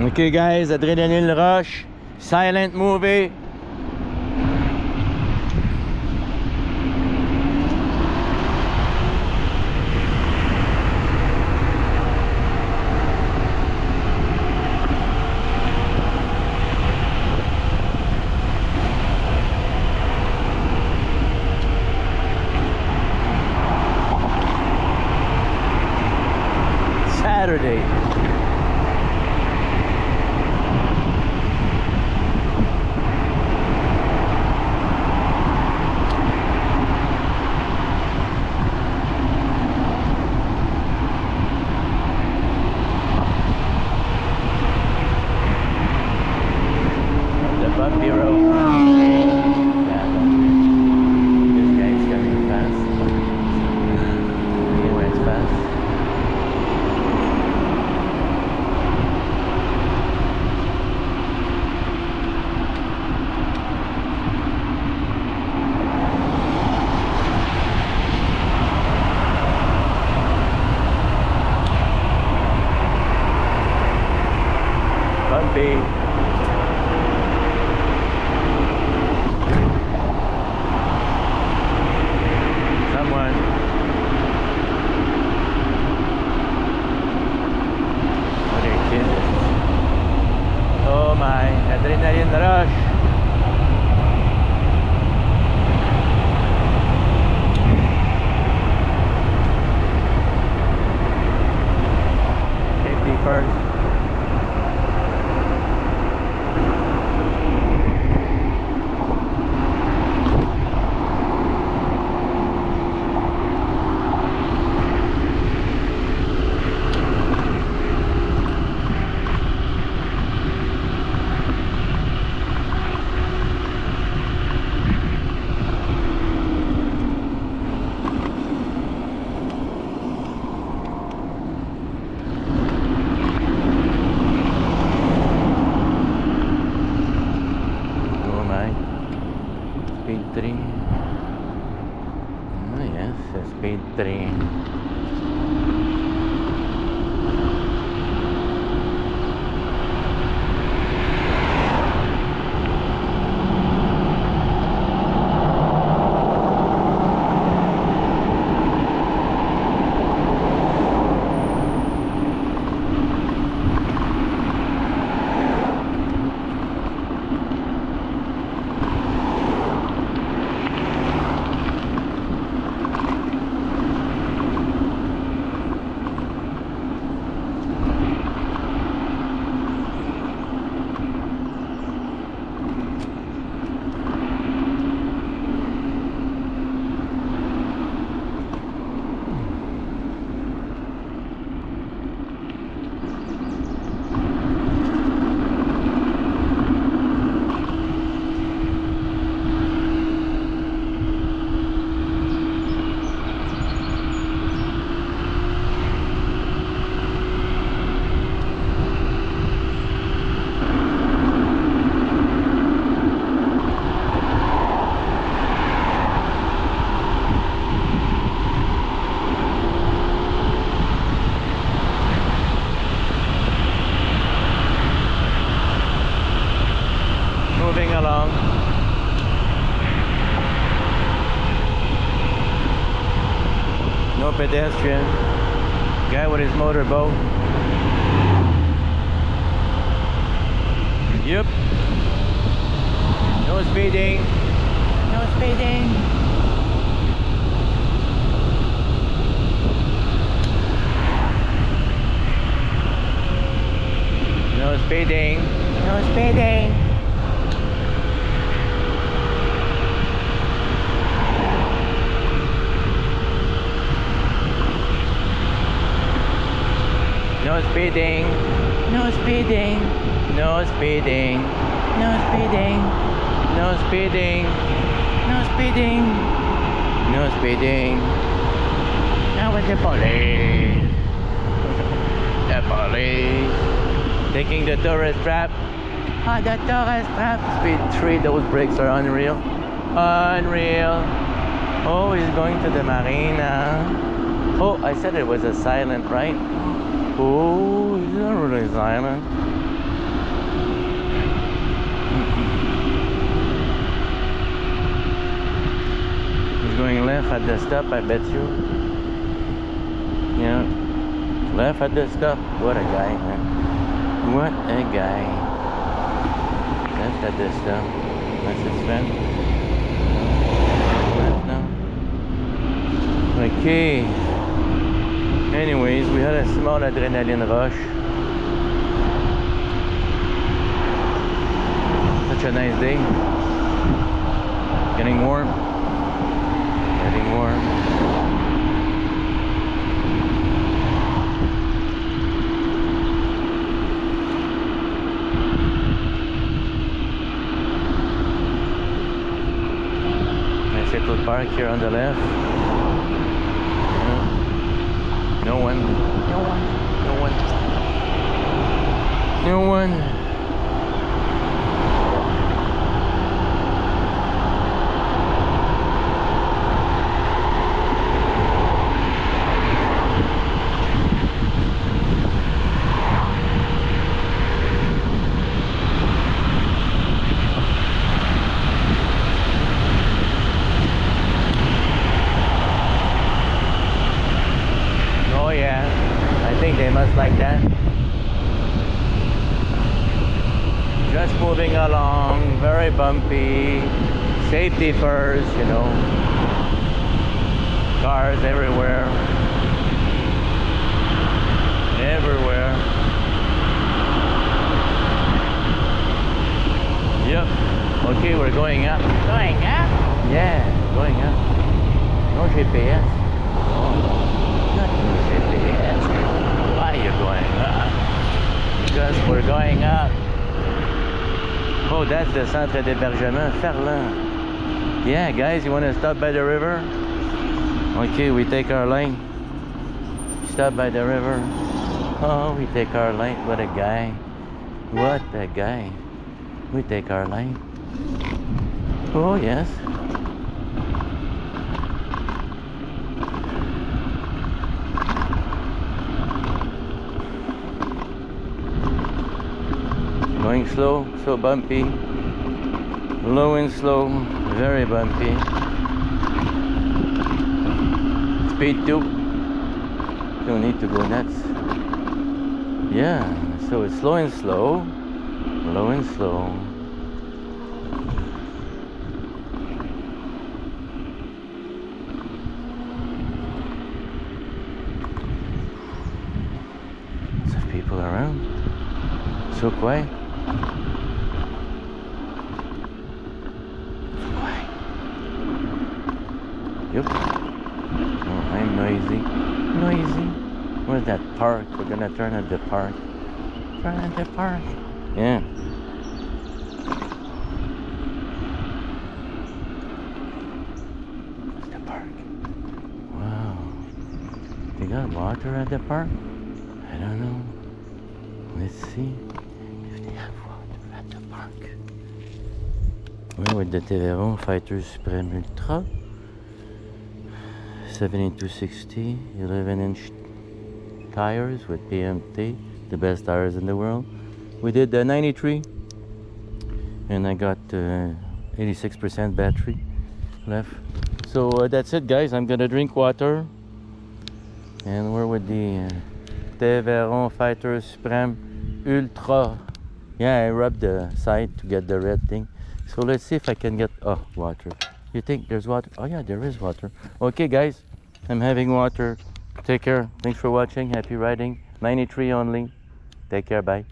Okay guys, Adrenaline Rush, silent movie. Saturday. The bumpy road. This guy's coming fast. He went fast. Bumpy. Someone. What are you kidding? Oh my, adrenaline rush. Safety first. Speed 3. Oh yes, speed 3. Moving along. No pedestrian. Guy with his motorboat. Yep. No speeding. No speeding. No speeding. No speeding. No speeding. No speeding. No speeding. No speeding. No speeding. No speeding. No speeding. Now with the police. The police. Taking the tourist trap. Ah, the tourist trap. Speed 3. Those brakes are unreal. Unreal. Oh, he's going to the marina. Oh, I said it was a silent, right? Oh, it's not really silent. Left at the stop, I bet you. Yeah. Left at the stop. What a guy, man. What a guy. Left at the stop. That's his friend. Left now. Okay. Anyways, we had a small adrenaline rush. Such a nice day. Getting warm. Getting warm. Nice little park here on the left. No one. No one. No one. No one. Oh yeah, I think they must like that. Just moving along, very bumpy. Safety first, you know. Cars everywhere. Everywhere. Yep. Okay, we're going up. Going up? Yeah, going up. No GPS. Oh. Not GPS. Why are you going up? Because we're going up. Oh, that's the centre d'hébergement, Ferland. Yeah, guys, you want to stop by the river? Okay, we take our lane. Stop by the river. Oh, we take our lane. What a guy. What a guy. We take our lane. Oh, yes. Going slow, so bumpy. Low and slow, very bumpy. Speed 2. Don't need to go nuts. Yeah, so it's slow and slow. Low and slow. Lots of people around. So quiet. Yep. Oh, I'm noisy. Noisy. Where's that park? We're gonna turn at the park. Turn at the park. Yeah. That's the park. Wow. They got water at the park? I don't know. Let's see if they have water at the park. We're with the Teverun Fighter Supreme Ultra. 7260, 11-inch tires with PMT, the best tires in the world. We did the 93, and I got 86% battery left. So that's it, guys. I'm gonna drink water, and we're with the Teverun Fighter Supreme Ultra. Yeah, I rubbed the side to get the red thing. So let's see if I can get water. You think there's water? Oh yeah, there is water. Okay, guys, I'm having water. Take care. Thanks for watching. Happy riding. 93 only. Take care. Bye.